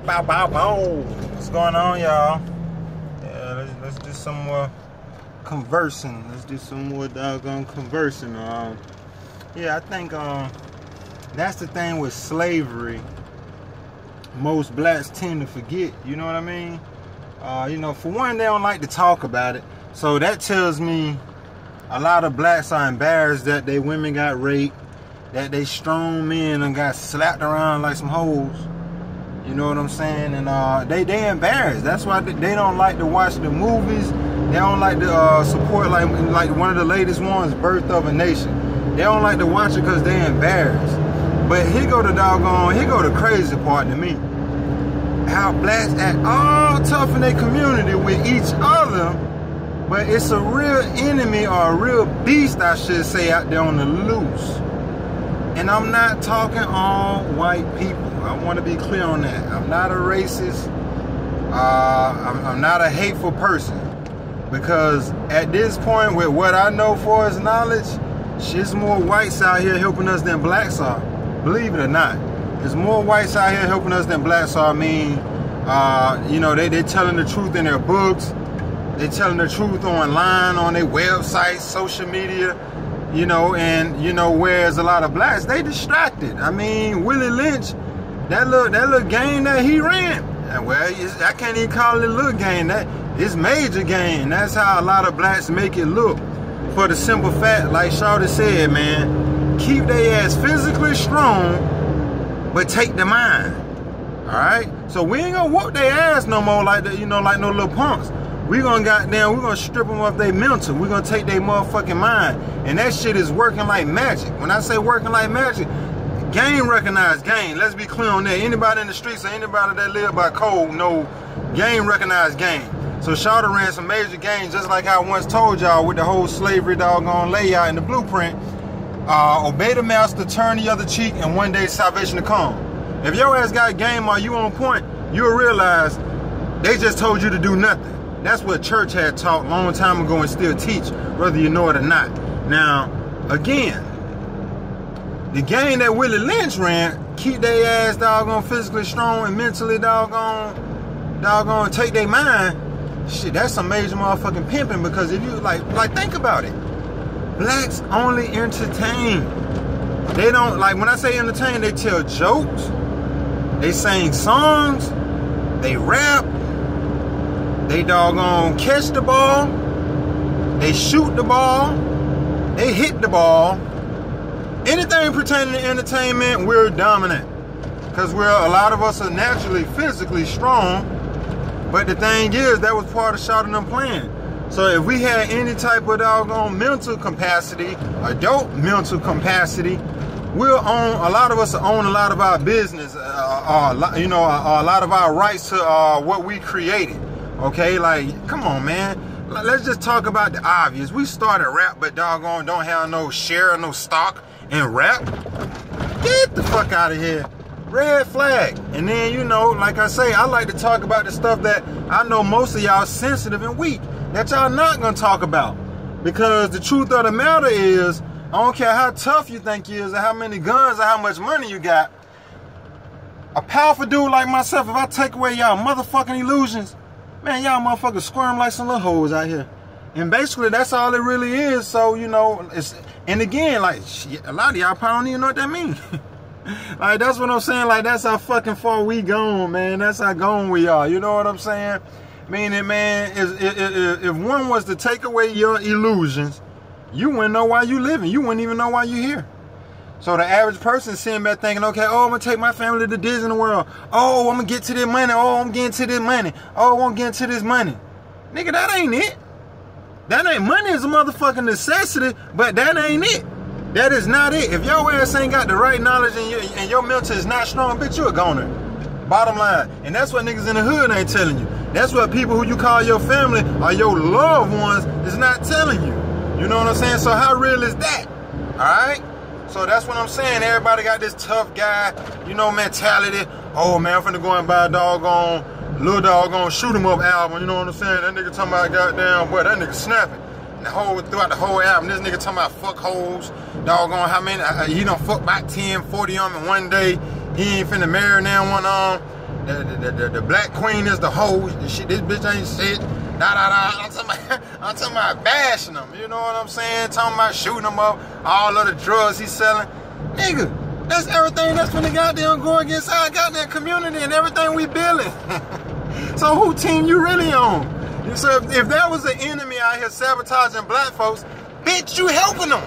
bow, bow, bow. What's going on, y'all? Yeah, let's do some more conversing. Let's do some more doggone conversing. Yeah, I think that's the thing with slavery. Most blacks tend to forget. You know what I mean? You know, for one, they don't like to talk about it. So that tells me a lot of blacks are embarrassed that their women got raped, that they strong men and got slapped around like some hoes. You know what I'm saying? And they embarrassed. That's why they don't like to watch the movies. They don't like to support like one of the latest ones, Birth of a Nation. They don't like to watch it because they're embarrassed. But here go the crazy part to me. How blacks act all tough in their community with each other, but it's a real enemy or a real beast, I should say, out there on the loose. And I'm not talking all white people. I want to be clear on that. I'm not a racist. I'm not a hateful person. Because at this point, with what I know for as knowledge, shit's more whites out here helping us than blacks are. Believe it or not. There's more whites out here helping us than blacks are. I mean, you know, they're telling the truth in their books. They're telling the truth online, on their websites, social media. You know, and you know, whereas a lot of blacks, they distracted. I mean, Willie Lynch, that little game that he ran, well, I can't even call it a little game. That it's major game. That's how a lot of blacks make it look. For the simple fact, like Shawty said, man, keep their ass physically strong, but take the mind. All right. So we ain't gonna whoop their ass no more like the, you know, like no little punks. We're gonna strip them of their mental. We're gonna take their motherfucking mind. And that shit is working like magic. When I say working like magic, game recognized game. Let's be clear on that. Anybody in the streets or anybody that live by code know game recognized game. So Shawty ran some major games, just like I once told y'all with the whole slavery doggone layout in the blueprint. Obey the master, turn the other cheek, and one day salvation to come. If your ass got game or you on point, you'll realize they just told you to do nothing. That's what church had taught a long time ago and still teach, whether you know it or not. Now, again, the game that Willie Lynch ran, keep their ass doggone physically strong and mentally doggone take their mind. Shit, that's some major motherfucking pimping, because if you like think about it. Blacks only entertain. They don't, like when I say entertain, they tell jokes, they sing songs, they rap, they doggone catch the ball, they shoot the ball, they hit the ball. Anything pertaining to entertainment, we're dominant. Because a lot of us are naturally physically strong. But the thing is, that was part of Shawty and them playing. So if we had any type of doggone mental capacity, adult mental capacity, we'll own, a lot of us own a lot of our business, you know, a lot of our rights to what we created. Okay, like, come on, man. Let's just talk about the obvious. We started rap, but doggone don't have no share or no stock in rap. Get the fuck out of here. Red flag. And then, you know, like I say, I like to talk about the stuff that I know most of y'all sensitive and weak, that y'all not gonna talk about. Because the truth of the matter is, I don't care how tough you think you is, or how many guns, or how much money you got, a powerful dude like myself, if I take away y'all motherfucking illusions, man, y'all motherfuckers squirm like some little hoes out here. And basically, that's all it really is. So, you know, and again, like, shit, a lot of y'all probably don't even know what that means. Like, that's what I'm saying. Like, that's how fucking far we gone, man. That's how gone we are. You know what I'm saying? Meaning, man, if one was to take away your illusions, you wouldn't know why you living. You wouldn't even know why you're here. So the average person sitting back thinking, okay, oh, I'm going to take my family to Disney World. Oh, I'm going to get to this money. Oh, I'm getting to this money. Oh, I'm getting to this money. Nigga, that ain't it. That ain't, money is a motherfucking necessity, but that ain't it. That is not it. If your ass ain't got the right knowledge and your mental is not strong, bitch, you're a goner. Bottom line. And that's what niggas in the hood ain't telling you. That's what people who you call your family or your loved ones is not telling you. You know what I'm saying? So how real is that? Alright? So that's what I'm saying. Everybody got this tough guy, you know, mentality. Oh man, I'm finna go and buy a doggone, little doggone shoot 'em up album. You know what I'm saying? That nigga talking about goddamn, boy, that nigga snapping. Throughout the whole album, this nigga talking about fuck hoes, doggone how many, he done fuck about 10, 40 on me one day. He ain't finna marry now one on. the black queen is the hoe. Shit, this bitch ain't shit. I'm talking about bashing them. You know what I'm saying? Talking about shooting them up. All of the drugs he's selling. Nigga, that's everything that's finna goddamn go against our goddamn community and everything we building. So who team you really on? So if there was an enemy out here sabotaging black folks, bitch, you helping them.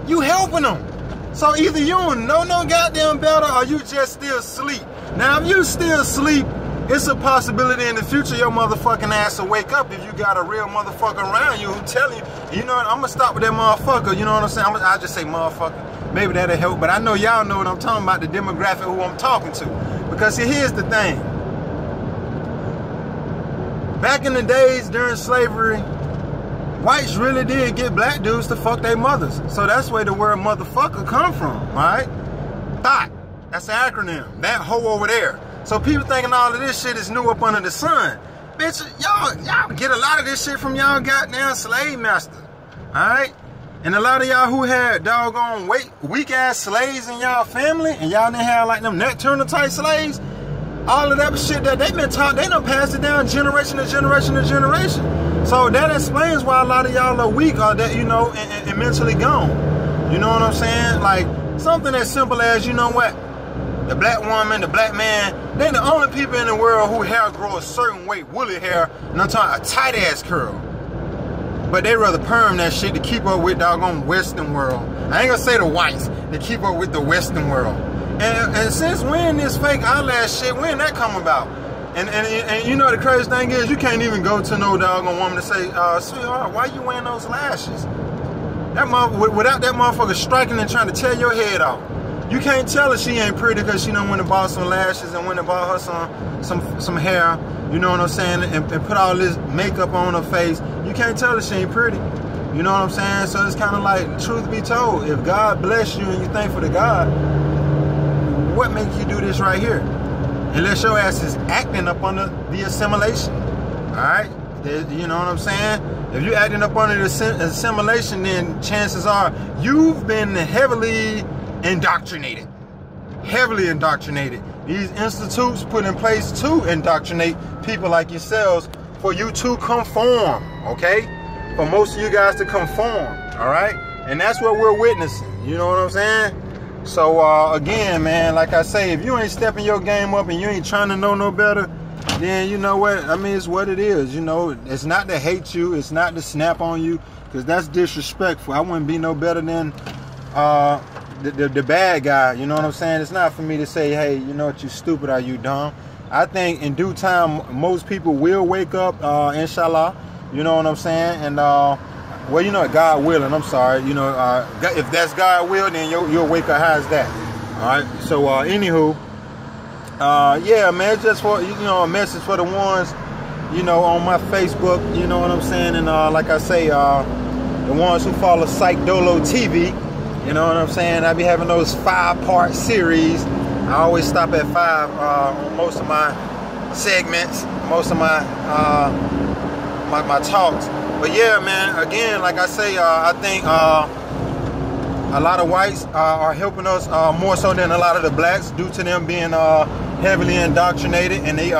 You helping them. So either you don't know no goddamn better or you just still asleep. Now if you still asleep, it's a possibility in the future your motherfucking ass will wake up if you got a real motherfucker around you who tell you, you know what, I'm gonna stop with that motherfucker, you know what I'm saying? I'll just say motherfucker. Maybe that'll help, but I know y'all know what I'm talking about, the demographic who I'm talking to. Because see, here's the thing. Back in the days during slavery, whites really did get black dudes to fuck their mothers. So that's where the word motherfucker come from, right? Thought. That's the acronym. That hoe over there. So people thinking all of this shit is new up under the sun. Bitch, y'all get a lot of this shit from y'all goddamn slave master. Alright? And a lot of y'all who had doggone weak ass slaves in y'all family, and y'all didn't have like them Nat Turner type slaves, all of that shit that they been taught, they done passed it down generation to generation to generation. So that explains why a lot of y'all are weak or that, you know, and mentally gone. You know what I'm saying? Like something as simple as, you know what? The black woman, the black man, they the only people in the world who hair grow a certain way, woolly hair, and I'm talking a tight ass curl. But they rather perm that shit to keep up with doggone Western world. I ain't gonna say the whites, to keep up with the Western world. And since when this fake eyelash shit, when that come about? And you know the crazy thing is, you can't even go to no doggone woman to say, sweetheart, why you wearing those lashes? That without that motherfucker striking and trying to tear your head off. You can't tell her she ain't pretty because she done went and bought some lashes and went and bought her some hair, you know what I'm saying, and put all this makeup on her face. You can't tell her she ain't pretty. You know what I'm saying? So it's kind of like, truth be told, if God bless you and you thankful to God, what makes you do this right here? Unless your ass is acting up under the assimilation. Alright? You know what I'm saying? If you're acting up under the assimilation, then chances are you've been heavily indoctrinated. Heavily indoctrinated. These institutes put in place to indoctrinate people like yourselves for you to conform, okay? For most of you guys to conform, all right? And that's what we're witnessing, you know what I'm saying? So, again, man, like I say, if you ain't stepping your game up and you ain't trying to know no better, then you know what? I mean, it's what it is, you know? It's not to hate you. It's not to snap on you, because that's disrespectful. I wouldn't be no better than the bad guy, you know what I'm saying? It's not for me to say, hey, you know what, you stupid or you dumb. I think in due time, most people will wake up, inshallah, you know what I'm saying? And, well, you know, God willing, I'm sorry, you know, if that's God will, then you'll wake up high as that. All right, so, anywho, yeah, man, it's just for, you know, a message for the ones, you know, on my Facebook, you know what I'm saying? And, like I say, the ones who follow Sike Dolo T.V, you know what I'm saying? I be having those 5-part series. I always stop at 5 on most of my segments, most of my my talks. But yeah, man, again, like I say, I think a lot of whites are helping us more so than a lot of the blacks due to them being heavily indoctrinated. And they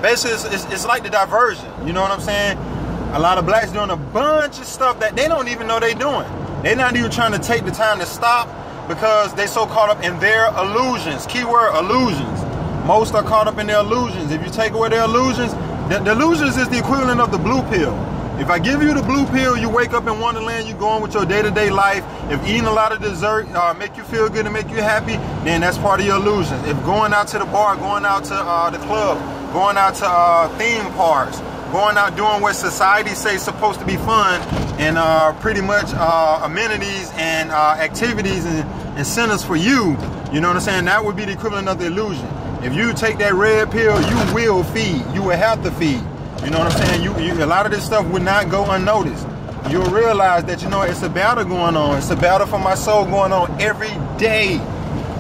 basically, it's like the diversion, you know what I'm saying? A lot of blacks doing a bunch of stuff that they don't even know they're doing. They're not even trying to take the time to stop because they so caught up in their illusions. Keyword, illusions. Most are caught up in their illusions. If you take away their illusions, the illusions is the equivalent of the blue pill. If I give you the blue pill, you wake up in Wonderland, you go on with your day-to-day life. If eating a lot of dessert make you feel good and make you happy, then that's part of your illusion. If going out to the bar, going out to the club, going out to theme parks, going out doing what society says supposed to be fun, and pretty much amenities and activities and incentives for you, you know what I'm saying? That would be the equivalent of the illusion. If you take that red pill, you will feed. You will have to feed. You know what I'm saying? A lot of this stuff would not go unnoticed. You'll realize that, you know, it's a battle going on. It's a battle for my soul going on every day.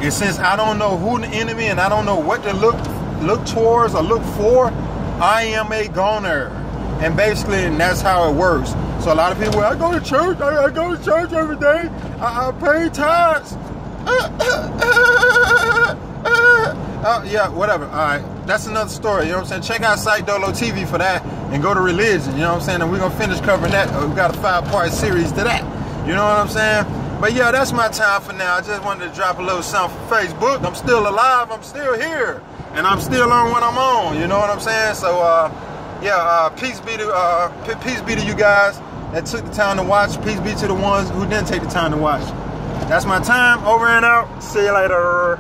And since I don't know who the enemy and I don't know what to look towards or look for, I am a goner. And basically, and that's how it works. So a lot of people, I go to church. I go to church every day. I pay tithes. Yeah, whatever. All right. that's another story. You know what I'm saying? Check out Sike Dolo TV for that, and go to religion. You know what I'm saying? And we're gonna finish covering that. We got a 5-part series to that. You know what I'm saying? But yeah, that's my time for now. I just wanted to drop a little something for Facebook. I'm still alive. I'm still here, and I'm still on when I'm on. You know what I'm saying? So peace be to you guys that took the time to watch. Peace be to the ones who didn't take the time to watch. That's my time. Over and out. See you later.